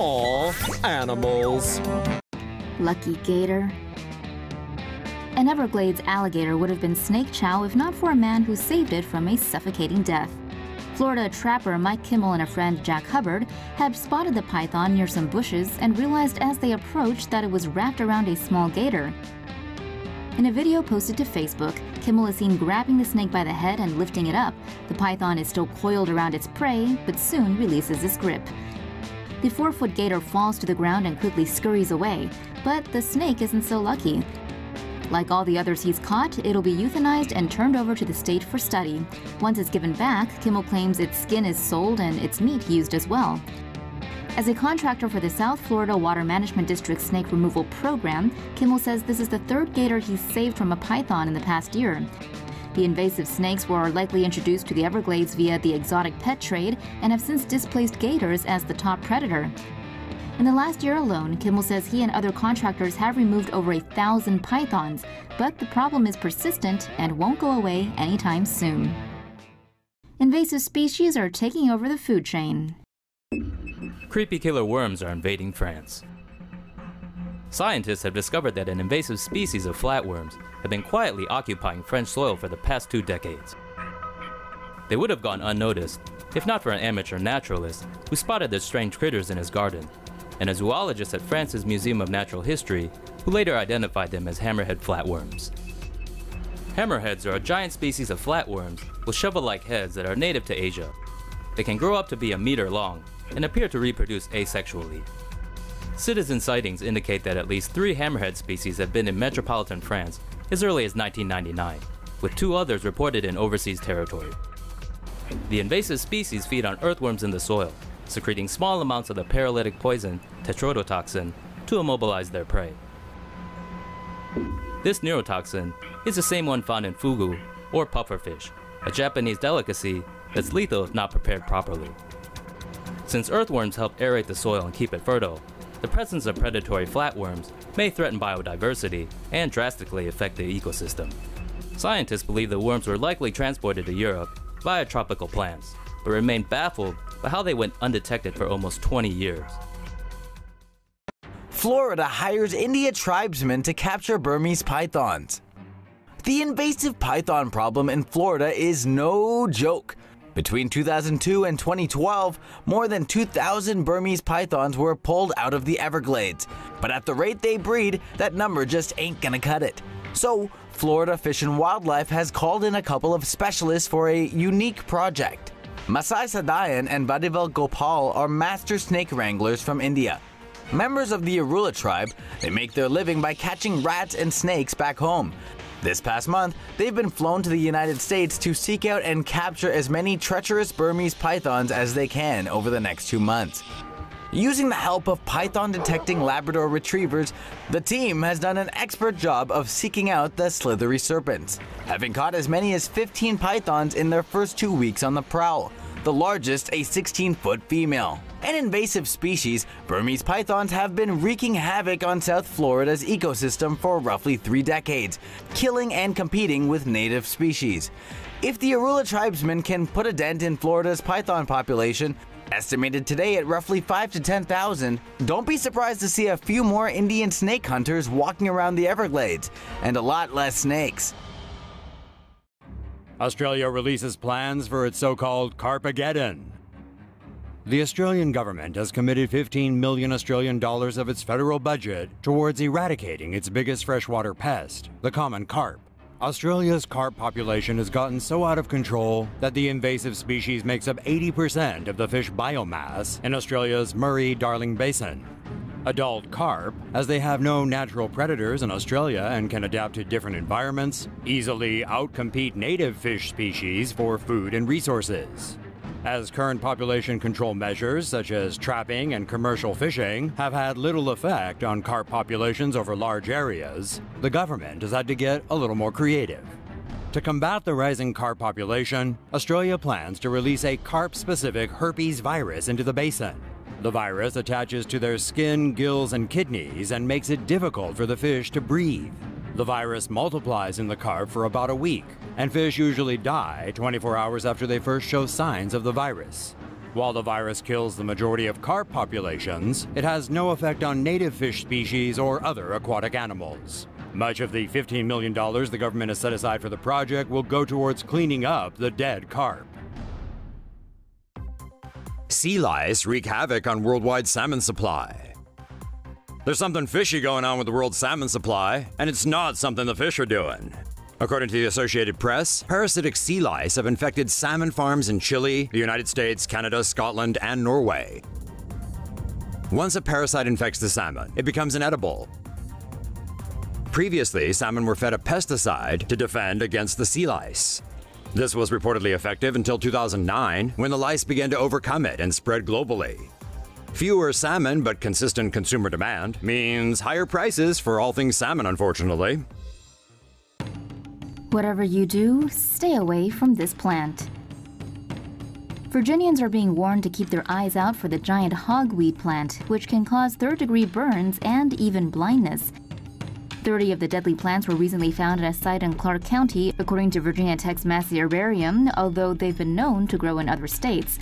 Aw, animals. Lucky gator. An Everglades alligator would have been snake chow if not for a man who saved it from a suffocating death. Florida trapper Mike Kimmel and a friend Jack Hubbard had spotted the python near some bushes and realized as they approached that it was wrapped around a small gator. In a video posted to Facebook, Kimmel is seen grabbing the snake by the head and lifting it up. The python is still coiled around its prey, but soon releases its grip. The 4-foot gator falls to the ground and quickly scurries away, but the snake isn't so lucky. Like all the others he's caught, it'll be euthanized and turned over to the state for study. Once it's given back, Kimmel claims its skin is sold and its meat used as well. As a contractor for the South Florida Water Management District snake removal program, Kimmel says this is the third gator he's saved from a python in the past year. The invasive snakes were likely introduced to the Everglades via the exotic pet trade and have since displaced gators as the top predator. In the last year alone, Kimmel says he and other contractors have removed over 1,000 pythons, but the problem is persistent and won't go away anytime soon. Invasive species are taking over the food chain. Creepy killer worms are invading France. Scientists have discovered that an invasive species of flatworms have been quietly occupying French soil for the past 2 decades. They would have gone unnoticed if not for an amateur naturalist who spotted the strange critters in his garden, and a zoologist at France's Museum of Natural History who later identified them as hammerhead flatworms. Hammerheads are a giant species of flatworms with shovel-like heads that are native to Asia. They can grow up to be a meter long and appear to reproduce asexually. Citizen sightings indicate that at least 3 hammerhead species have been in metropolitan France as early as 1999, with 2 others reported in overseas territory. The invasive species feed on earthworms in the soil, secreting small amounts of the paralytic poison tetrodotoxin to immobilize their prey. This neurotoxin is the same one found in fugu, or pufferfish, a Japanese delicacy that's lethal if not prepared properly. Since earthworms help aerate the soil and keep it fertile, the presence of predatory flatworms may threaten biodiversity and drastically affect the ecosystem. Scientists believe the worms were likely transported to Europe via tropical plants, but remain baffled by how they went undetected for almost 20 years. Florida hires India tribesmen to capture Burmese pythons. The invasive python problem in Florida is no joke. Between 2002 and 2012, more than 2,000 Burmese pythons were pulled out of the Everglades. But at the rate they breed, that number just ain't gonna cut it. So, Florida Fish and Wildlife has called in a couple of specialists for a unique project. Masai Sadayan and Vadivel Gopal are master snake wranglers from India. Members of the Arula tribe, they make their living by catching rats and snakes back home. This past month, they've been flown to the United States to seek out and capture as many treacherous Burmese pythons as they can over the next 2 months. Using the help of python-detecting Labrador retrievers, the team has done an expert job of seeking out the slithery serpents, having caught as many as 15 pythons in their first 2 weeks on the prowl, the largest a 16-foot female. An invasive species, Burmese pythons have been wreaking havoc on South Florida's ecosystem for roughly 3 decades, killing and competing with native species. If the Arula tribesmen can put a dent in Florida's python population, estimated today at roughly 5,000 to 10,000, don't be surprised to see a few more Indian snake hunters walking around the Everglades, and a lot less snakes. Australia releases plans for its so-called Carpageddon. The Australian government has committed 15 million Australian dollars of its federal budget towards eradicating its biggest freshwater pest, the common carp. Australia's carp population has gotten so out of control that the invasive species makes up 80% of the fish biomass in Australia's Murray-Darling Basin. Adult carp, as they have no natural predators in Australia and can adapt to different environments, easily outcompete native fish species for food and resources. As current population control measures such as trapping and commercial fishing have had little effect on carp populations over large areas, the government has had to get a little more creative. To combat the rising carp population, Australia plans to release a carp-specific herpes virus into the basin. The virus attaches to their skin, gills, and kidneys and makes it difficult for the fish to breathe. The virus multiplies in the carp for about a week, and fish usually die 24 hours after they first show signs of the virus. While the virus kills the majority of carp populations, it has no effect on native fish species or other aquatic animals. Much of the $15 million the government has set aside for the project will go towards cleaning up the dead carp. Sea lice wreak havoc on worldwide salmon supply. There's something fishy going on with the world's salmon supply, and it's not something the fish are doing. According to the Associated Press, parasitic sea lice have infected salmon farms in Chile, the United States, Canada, Scotland, and Norway. Once a parasite infects the salmon, it becomes inedible. Previously, salmon were fed a pesticide to defend against the sea lice. This was reportedly effective until 2009, when the lice began to overcome it and spread globally. Fewer salmon but consistent consumer demand means higher prices for all things salmon, unfortunately. Whatever you do, stay away from this plant. Virginians are being warned to keep their eyes out for the giant hogweed plant, which can cause third-degree burns and even blindness. 30 of the deadly plants were recently found at a site in Clark County, according to Virginia Tech's Massey Herbarium, although they've been known to grow in other states.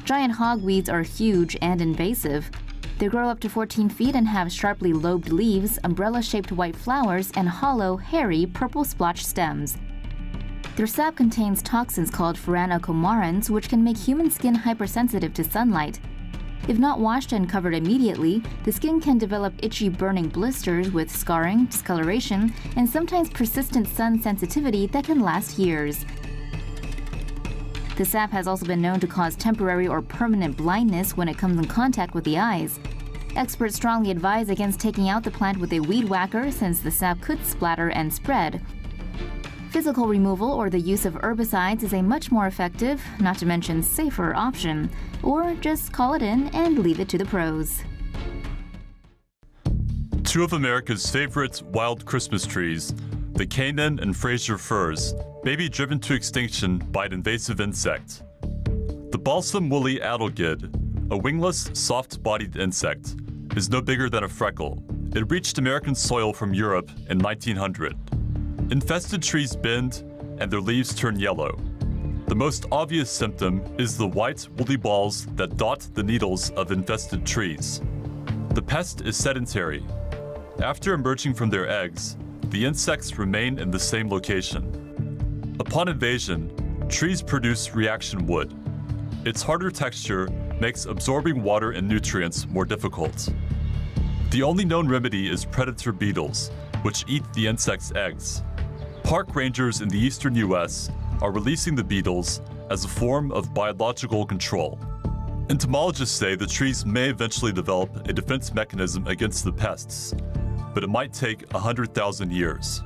Giant hogweeds are huge and invasive. They grow up to 14 feet and have sharply lobed leaves, umbrella-shaped white flowers, and hollow, hairy, purple splotched stems. Their sap contains toxins called furanocoumarins, which can make human skin hypersensitive to sunlight. If not washed and covered immediately, the skin can develop itchy, burning blisters with scarring, discoloration, and sometimes persistent sun sensitivity that can last years. The sap has also been known to cause temporary or permanent blindness when it comes in contact with the eyes. Experts strongly advise against taking out the plant with a weed whacker since the sap could splatter and spread. Physical removal or the use of herbicides is a much more effective, not to mention safer option. Or just call it in and leave it to the pros. Two of America's favorite wild Christmas trees, the Canaan and Fraser firs, may be driven to extinction by an invasive insect. The balsam woolly adelgid, a wingless, soft-bodied insect, is no bigger than a freckle. It reached American soil from Europe in 1900. Infested trees bend and their leaves turn yellow. The most obvious symptom is the white, woolly balls that dot the needles of infested trees. The pest is sedentary. After emerging from their eggs, the insects remain in the same location. Upon invasion, trees produce reaction wood. Its harder texture makes absorbing water and nutrients more difficult. The only known remedy is predator beetles, which eat the insect's eggs. Park rangers in the eastern US are releasing the beetles as a form of biological control. Entomologists say the trees may eventually develop a defense mechanism against the pests, but it might take 100,000 years.